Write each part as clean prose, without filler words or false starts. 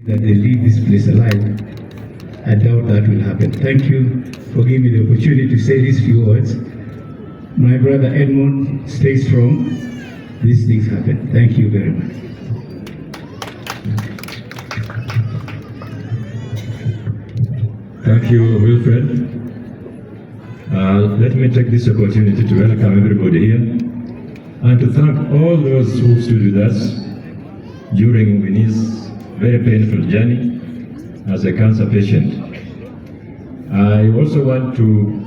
that they leave this place alive. I doubt that will happen. Thank you for giving me the opportunity to say these few words. My brother Edmund, stay strong. These things happen. Thank you very much. Thank you, Wilfred. Let me take this opportunity to welcome everybody here and to thank all those who stood with us during Winnie's very painful journey as a cancer patient. I also want to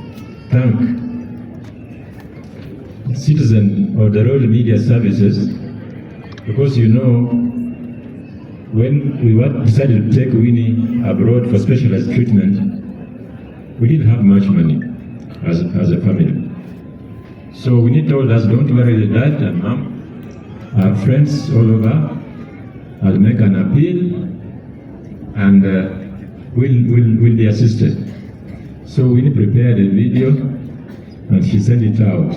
thank citizen of the Royal Media Services, because you know, when we decided to take Winnie abroad for specialized treatment, we didn't have much money as a family. So Winnie told us, don't worry, the dad and mom, our friends all over, I'll make an appeal and we'll be assisted. So Winnie prepared a video and she sent it out.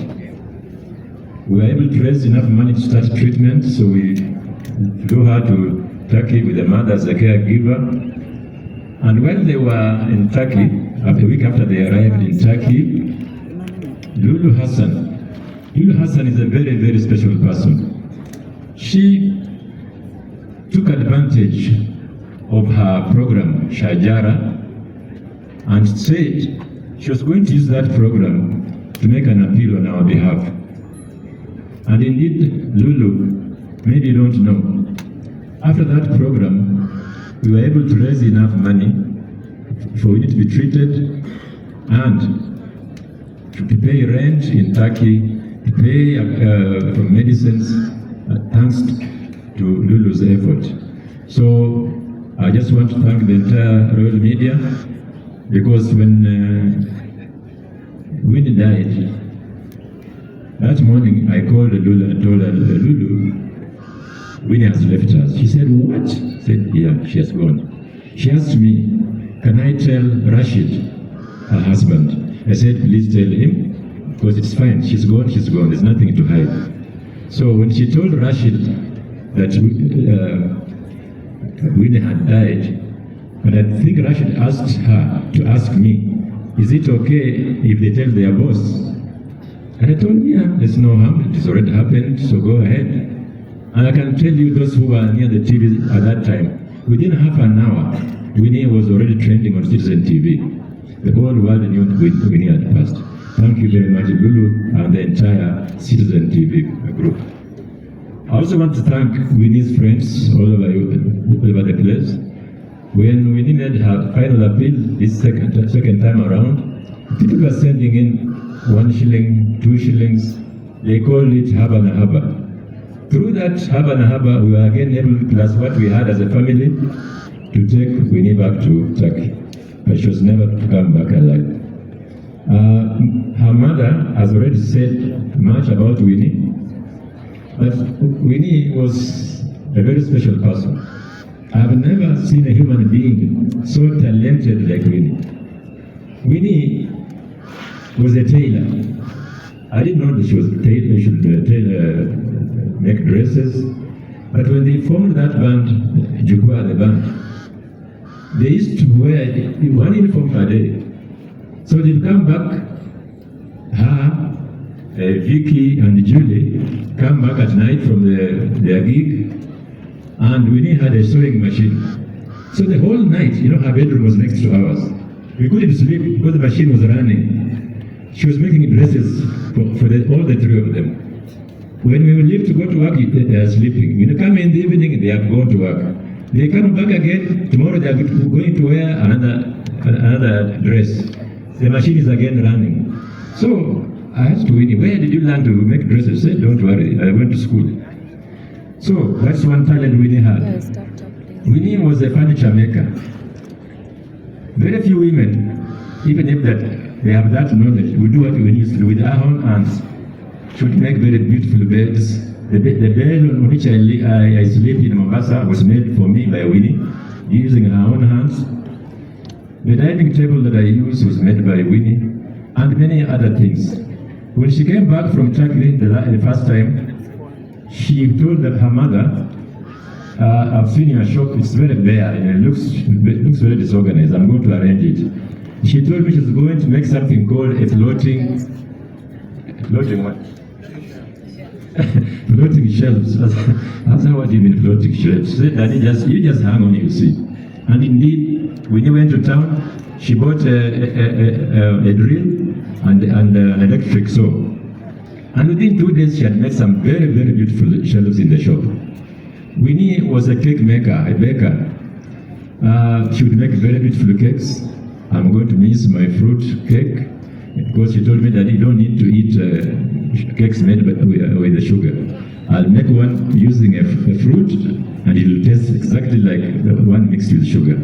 We were able to raise enough money to start treatment, so we flew her to Turkey with the mother as a caregiver. And when they were in Turkey, a week after they arrived in Turkey, Lulu Hassan is a very, very special person. She took advantage of her program, Shajara, and said she was going to use that program to make an appeal on our behalf. And indeed, Lulu, maybe you don't know, after that program, we were able to raise enough money for it to be treated and to pay rent in Turkey, to pay for medicines, thanks to Lulu's effort. So I just want to thank the entire Royal Media, because when Winnie died, that morning I called Lulu and told her, Lulu, Winnie has left us. She said, what? I said, yeah, she has gone. She asked me, can I tell Rashid, her husband? I said, please tell him, because it's fine. She's gone, there's nothing to hide. So when she told Rashid that Winnie had died, and I think Rashid asked her to ask me, is it okay if they tell their boss? And I told him, yeah, there's no harm, it has already happened, so go ahead. And I can tell you, those who were near the TV at that time, within half an hour, Winnie was already trending on Citizen TV. The whole world knew Winnie had passed. Thank you very much, Lulu, and the entire Citizen TV group. I also want to thank Winnie's friends all over the place. When Winnie made her final appeal this second time around, people were sending in 1 shilling, 2 shillings. They called it Haba na Haba. Through that Haba na Haba, we were again able, plus what we had as a family, to take Winnie back to Turkey. But she was never to come back alive. Her mother has already said much about Winnie, but Winnie was a very special person. I have never seen a human being so talented like Winnie. Winnie was a tailor. I didn't know that she was a tailor, she should make dresses. But when they formed that band, Jukwa, the band, they used to wear 1 uniform per day. So they'd come back, Vicky and Julie come back at night from their gig, and Winnie had a sewing machine. So the whole night, her bedroom was next to ours. We couldn't sleep because the machine was running. She was making dresses for all the 3 of them. When we would leave to go to work, they are sleeping. When they come in the evening, they have gone to work. They come back again, tomorrow they are going to wear another dress. The machine is again running. So I asked Winnie, where did you learn to make dresses? She said, don't worry, I went to school. So that's one talent Winnie had. Yeah, stop, Winnie was a furniture maker. Very few women, even if they have that knowledge, would do what Winnie used to do with her own hands. She would make very beautiful beds. The bed on which I sleep in Mombasa was made for me by Winnie, using her own hands. The dining table that I use was made by Winnie, and many other things. When she came back from Turkey the first time, she told her mother, I've seen your shop, it's very bare and it looks very disorganized. I'm going to arrange it. She told me she's going to make something called a floating what? Floating shelves. That's what do you mean floating shelves? She said, Daddy, you just hang on, you see. And indeed, when you went to town, she bought a drill and an electric saw. And within 2 days, she had made some very, very beautiful shelves in the shop. Winnie was a cake maker, a baker. She would make very beautiful cakes. I'm going to miss my fruit cake because she told me that you don't need to eat cakes made with the sugar. I'll make one using a fruit and it will taste exactly like the one mixed with sugar.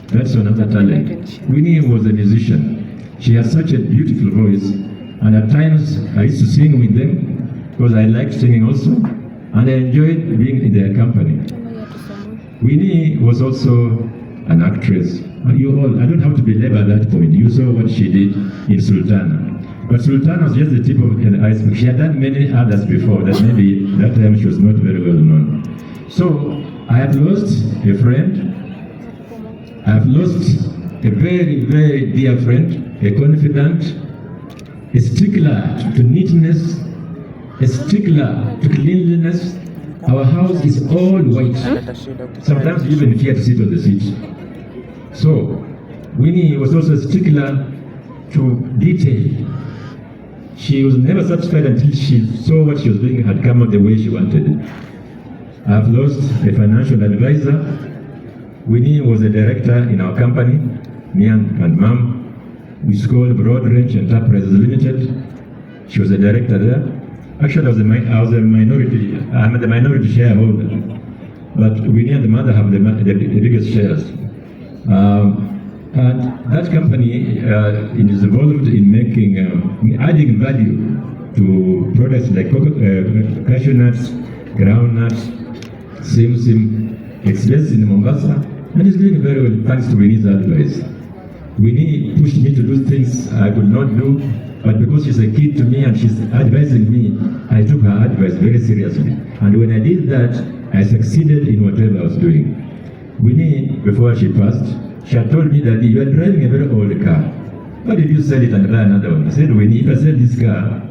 That's another talent. Winnie was a musician. She has such a beautiful voice, and at times I used to sing with them because I liked singing also, and I enjoyed being in their company. Winnie was also an actress. You all, I don't have to belabor that point. You saw what she did in Sultana. But Sultana was just the tip of an iceberg. She had done many others before that maybe that time she was not very well known. So I have lost a friend. I have lost a very, very dear friend, a confidant, a stickler to neatness, a stickler to cleanliness. Our house is all white. Sometimes you even fear to sit on the seat. So Winnie was also a stickler to detail. She was never satisfied until she saw what she was doing had come out the way she wanted it. I have lost a financial advisor. Winnie was a director in our company, me and Mom. We called Broad Range Enterprises Limited. She was a director there. Actually, I'm the minority shareholder. But Winnie and the mother have the biggest shares. And that company is involved in making, adding value to products like cashew nuts, ground nuts, sim. It's based in Mombasa, and it's doing very well thanks to Winnie's advice. Winnie pushed me to do things I could not do, but because she's a kid to me and she's advising me, I took her advice very seriously. And when I did that, I succeeded in whatever I was doing. Winnie, before she passed, she had told me that you are driving a very old car. Why did you sell it and buy another one? I said, Winnie, if I sell this car,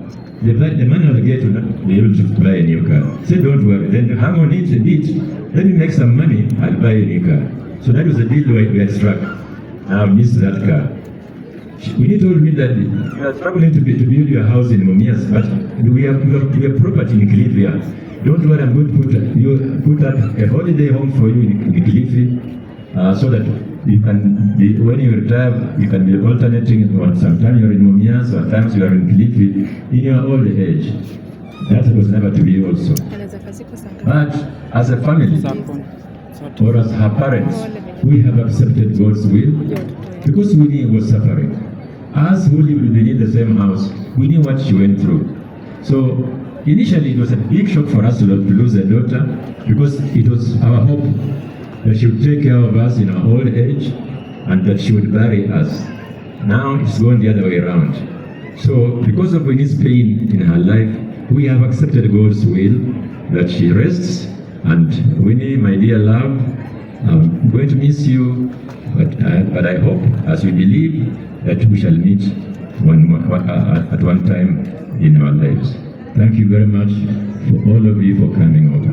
the money I'll get will not be able to buy a new car. I said, don't worry, then hang on it a bit. Let me make some money, I'll buy a new car. So that was the deal we had struck. I missed that car. Winnie told me that you are struggling to build your house in Mumias, but we have property in Kilifi. Don't worry, I'm going to put up a holiday home for you in Kilifi, so that you can be, when you retire, you can be alternating. Sometimes you're in Mumias, sometimes you are in Kilifi, in your old age. That was never to be also. But as a family, or as her parents, we have accepted God's will because Winnie was suffering. As who lived beneath the same house, we knew what she went through. So initially it was a big shock for us to lose a daughter because it was our hope that she would take care of us in our old age and that she would bury us. Now it's gone the other way around. So because of Winnie's pain in her life, we have accepted God's will that she rests. And Winnie, my dear love, I'm going to miss you, but I hope, as we believe, that we shall meet at one time in our lives. Thank you very much for all of you for coming over.